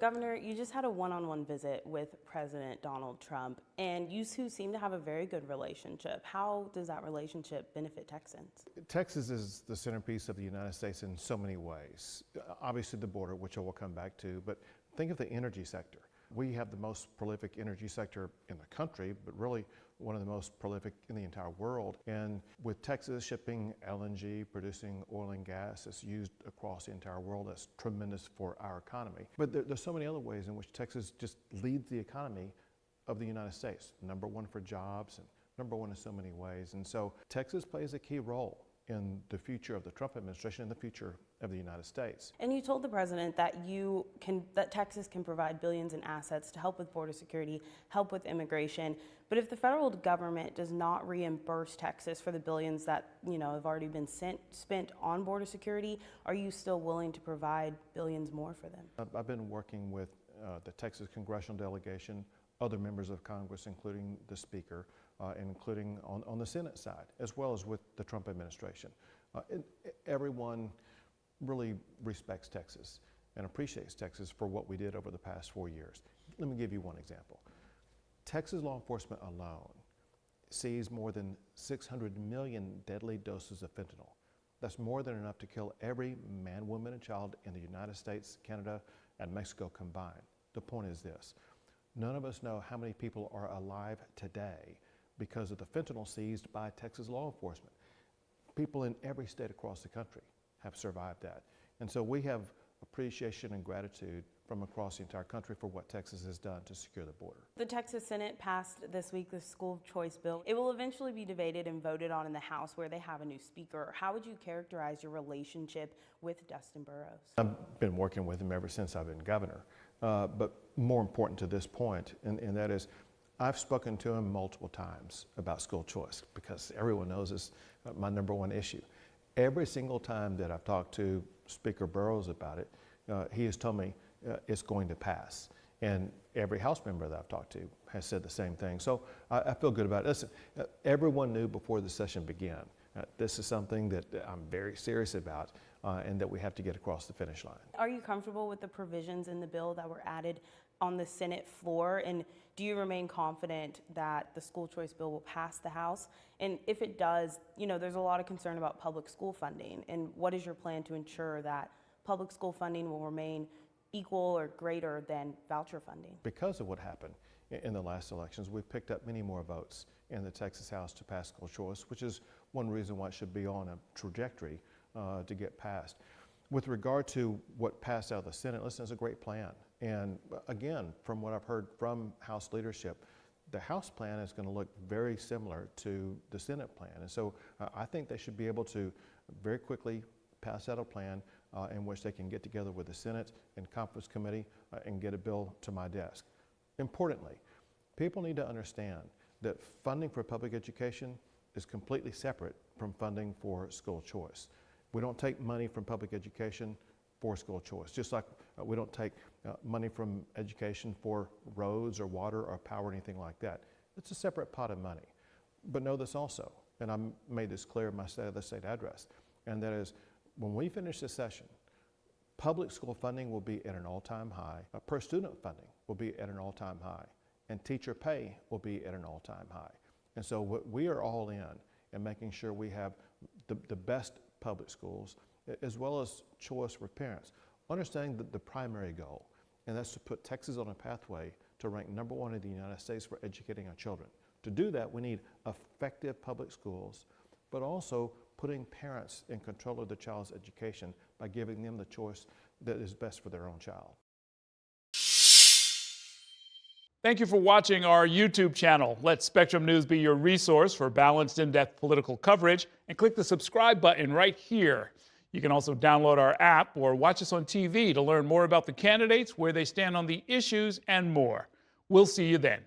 Governor, you just had a one-on-one visit with President Donald Trump, and you two seem to have a very good relationship. How does that relationship benefit Texans? Texas is the centerpiece of the United States in so many ways. Obviously the border, which I will come back to, but think of the energy sector. We have the most prolific energy sector in the country, but really one of the most prolific in the entire world. And with Texas shipping LNG, producing oil and gas that's used across the entire world, that's tremendous for our economy. But there's so many other ways in which Texas just leads the economy of the United States. #1 for jobs and #1 in so many ways. And so Texas plays a key role in the future of the Trump administration and the future of the United States. And you told the president that that Texas can provide billions in assets to help with border security, help with immigration. But if the federal government does not reimburse Texas for the billions that have already been spent on border security, are you still willing to provide billions more for them? I've been working with the Texas congressional delegation, other members of Congress, including the Speaker, including on the Senate side, as well as with the Trump administration. Everyone really respects Texas and appreciates Texas for what we did over the past 4 years. Let me give you one example. Texas law enforcement alone seized more than 600 million deadly doses of fentanyl. That's more than enough to kill every man, woman, and child in the United States, Canada, and Mexico combined. The point is this: none of us know how many people are alive today because of the fentanyl seized by Texas law enforcement. People in every state across the country have survived that. And so we have appreciation and gratitude from across the entire country for what Texas has done to secure the border. The Texas Senate passed this week the school choice bill. It will eventually be debated and voted on in the House, where they have a new speaker. How would you characterize your relationship with Dustin Burrows? I've been working with him ever since I've been governor. But more important to this point, and that is, I've spoken to him multiple times about school choice because everyone knows it's my #1 issue. Every single time that I've talked to Speaker Burrows about it, he has told me it's going to pass. And every House member that I've talked to has said the same thing. So I feel good about it. Listen, everyone knew before the session began, this is something that I'm very serious about and that we have to get across the finish line. Are you comfortable with the provisions in the bill that were added on the Senate floor? And do you remain confident that the school choice bill will pass the House? And if it does, there's a lot of concern about public school funding. And what is your plan to ensure that public school funding will remain equal or greater than voucher funding? Because of what happened in the last elections, we've picked up many more votes in the Texas House to pass school choice, which is one reason why it should be on a trajectory to get passed. With regard to what passed out of the Senate, listen, it's a great plan. And again, from what I've heard from House leadership, the House plan is going to look very similar to the Senate plan. And so I think they should be able to very quickly pass out a plan in which they can get together with the Senate and Conference Committee and get a bill to my desk. Importantly, people need to understand that funding for public education is completely separate from funding for school choice. We don't take money from public education for school choice, just like we don't take money from education for roads or water or power or anything like that. It's a separate pot of money. But know this also, and I made this clear in my State of the State address, and that is, when we finish this session, public school funding will be at an all-time high, per student funding will be at an all-time high, and teacher pay will be at an all-time high. And so we are all in making sure we have the best public schools, as well as choice for parents. Understanding the primary goal, and that's to put Texas on a pathway to rank #1 in the United States for educating our children. To do that, we need effective public schools, but also putting parents in control of their child's education by giving them the choice that is best for their own child. Thank you for watching our YouTube channel. Let Spectrum News be your resource for balanced, in-depth political coverage, and click the subscribe button right here. You can also download our app or watch us on TV to learn more about the candidates, where they stand on the issues, and more. We'll see you then.